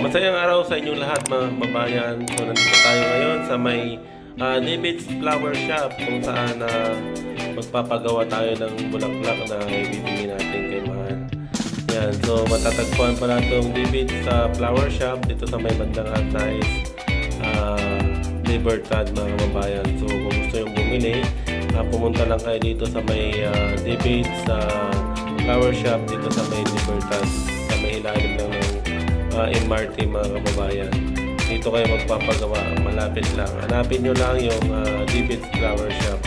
Masayang araw sa inyong lahat mga kababayan. So nandito tayo ngayon sa may David's Flower Shop kung saan magpapagawa tayo ng bulaklak na ibibigay natin kay Mahal. Yan, so matatagpuan pala itong David's Flower Shop dito sa may bandang Arnaiz, Libertad mga kababayan. So kung gusto yung bumili, pumunta lang kayo dito sa may David's Flower Shop dito sa may Libertad, sa may ilalim lang ng MRT mga kababayan. Dito kayo magpapagawa, malapit lang. Hanapin nyo lang yung David's Flower Shop.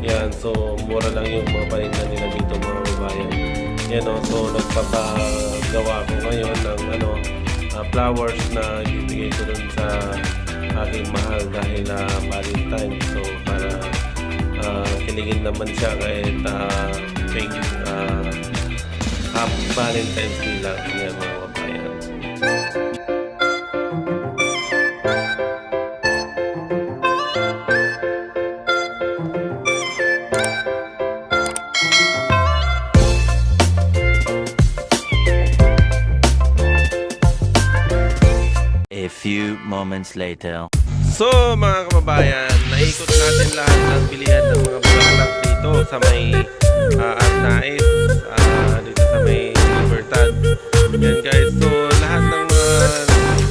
Yan, so mura lang yung mga paninda nila dito mga kababayan. Yan o, so nagpapagawa ko ngayon ng flowers na ibibigay ko dun sa aking mahal dahil Valentine. So para kiligin naman siya kahit tuwing Happy Valentine's Day lang. Yan mga kababayan. A few moments later. So mga kababayan, naikot natin lahat ng bilihan ng mga bulaklak dito sa may Arnaiz, dito sa may Libertad. Yan guys, so lahat ng mga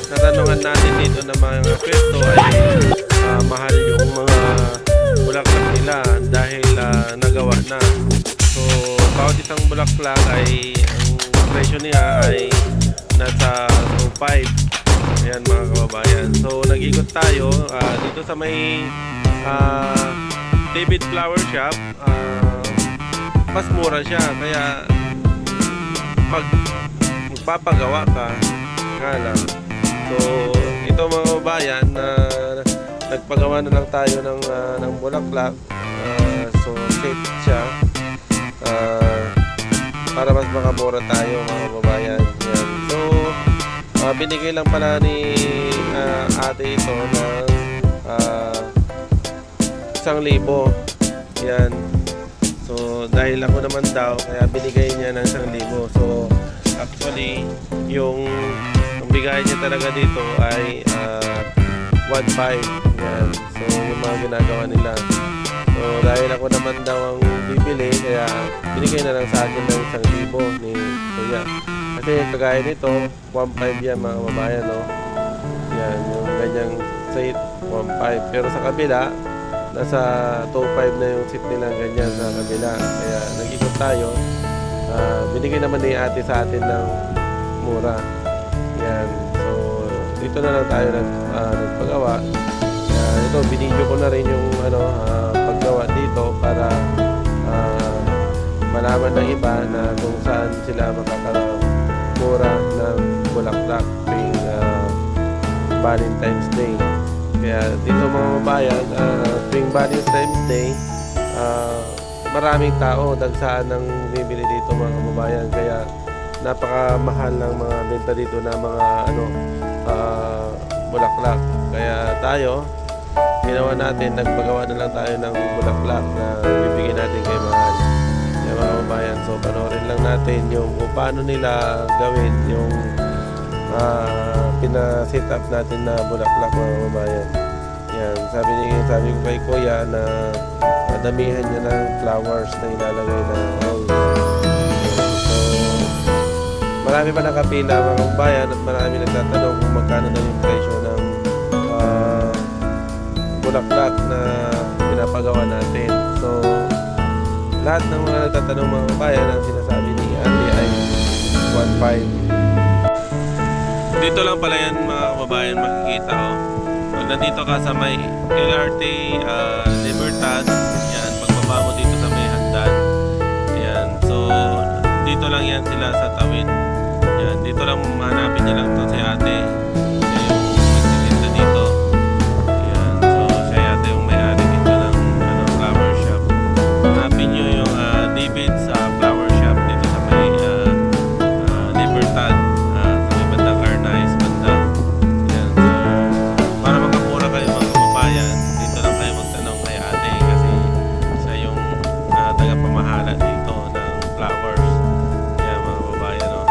natanungan natin dito na mga pwesto ay mahal yung mga bulaklak nila dahil nagawa na. So bawat isang bulaklak ay ang presyo niya ay nasa 2.5. Ayan mga kababayan. So nag-ikot tayo dito sa may David's Flower Shop. Mas mura siya, kaya pag magpapagawa ka nga lang. So ito mga kababayan, nagpagawa na lang tayo ng bulaklak. So set siya para mas makamura tayo mga kababayan. Yan. So binigay lang pala ni ate ito ng 1,000. Yan. So dahil ako naman daw, kaya binigay niya ng 1,000. So actually yung bigay niya talaga dito ay 1.5. Yan. So yung mga ginagawa nila. So dahil ako naman daw ang bibili, kaya binigay na lang sa akin ng 1,000 ni Kuya. Kasi kagaya nito, 1.5 yan mga kababayan, no? Yan, yung ganyang seat, 1.5. Pero sa kabila, nasa 2.5 na yung seat nila, ganyan sa kabila. Kaya nag-ikot tayo. Binigay naman ni ate sa atin ng mura. Yan, so dito na lang tayo nagpagawa. Ito, binidyo ko na rin yung paggawa dito para malaman ng iba na kung saan sila mura ng bulaklak tuwing Valentine's Day. Kaya dito mga kababayan, tuwing Valentine's Day, maraming tao, dagsaan ng bibili dito mga kababayan. Kaya napakamahal ng mga benta dito na mga bulaklak. Kaya tayo, ginawa natin, nagpagawa na lang tayo ng bulaklak na bibigyan natin kay Mahal. Mga kababayan, so panoorin lang natin yung kung paano nila gawin yung pina-set up natin na bulaklak mga kababayan. Yan, sabi ko kay Kuya na damihan niya ng flowers na ilalagay na rose. So marami pa nakapila mga kababayan at marami nagtatanong kung magkano na yung presyo ng bulaklak na pinapagawa natin. So lahat ng mga nagtatanong mga kabayan, ang sinasabi ni ate ay 1.5. Dito lang pala yan mga kababayan, makikita ko. Pag nandito ka sa may LRT Libertad, yan, pagbaba mo dito sa may hagdan. Yan, so dito lang yan sila sa tawid. Yan, dito lang hanapin niya lang to si ate. Siya yung magtitinda dito. Yan, so siya yata yung may-ari dito ng flower shop. Hanapin nyo yung David's Flower Shop dito sa may Libertad, sa may bandang Arnaiz banda. Yan, so para makamura kayo mga kababayan, dito lang kayo magtanong kay ate kasi siya yung tagapamahala dito ng flowers. Yan mga kababayan, no?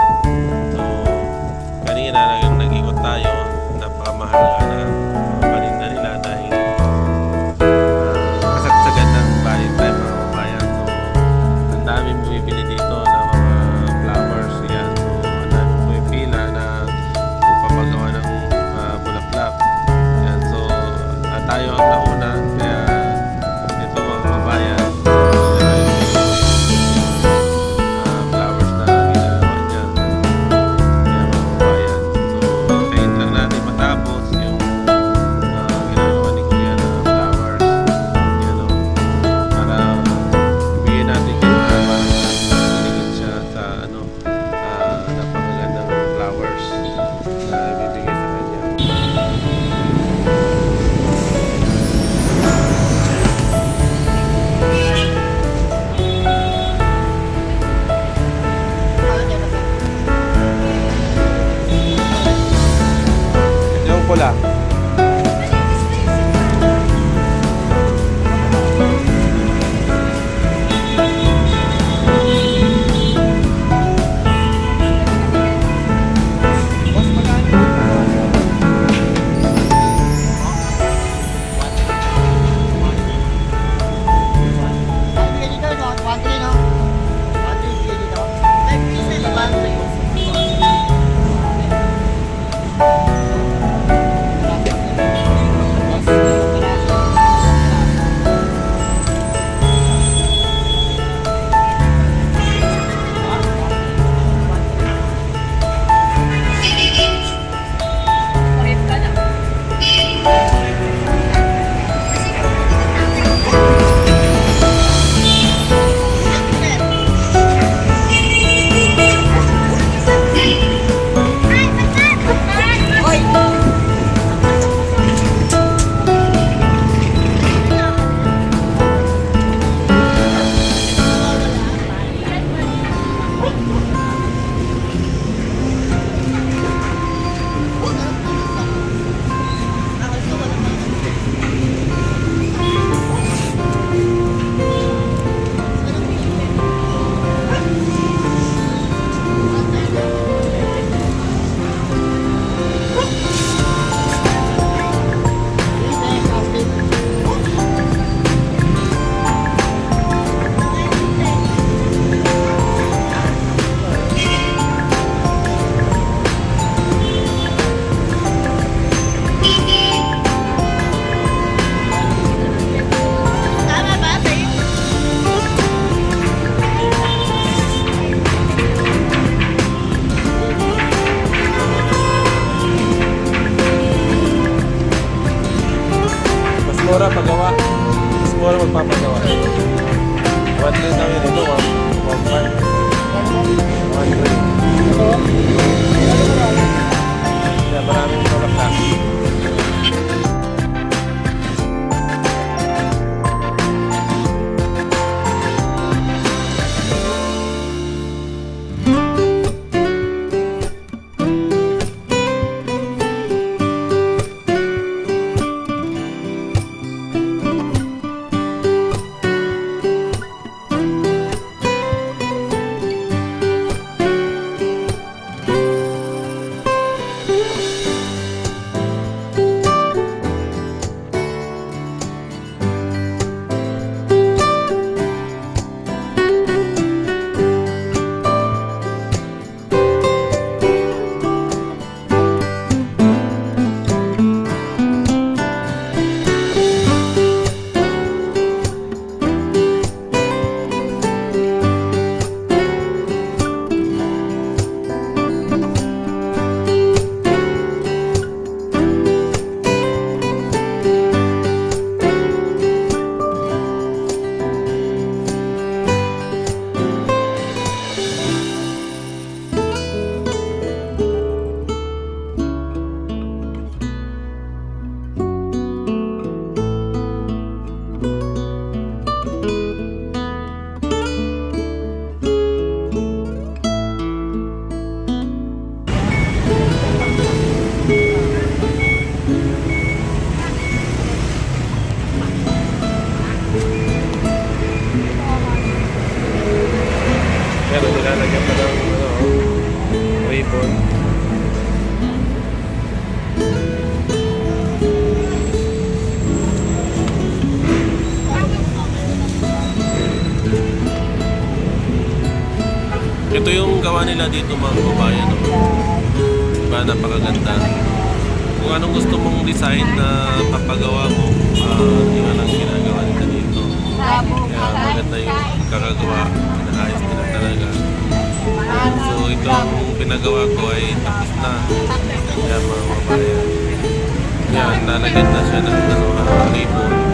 pula. Mas mura pagawa. Mas mura magpapagawa. 1.3 lang yun ito, 1.5. 1.3. Kaya maraming tulak na. Pero nilalagyan pa ng ribbon. Ito yung gawa nila dito mga kababayan. Diba, napakaganda. Kung anong gusto mong design na papagawa mo, yun ang ginagawa nila dito. Kaya maganda yung kakagawa. Ayos nila talaga. So itong pinagawa ko ay tapos na. Kaya mga kababayan. Yan, lalagyan na siya ng ribbon.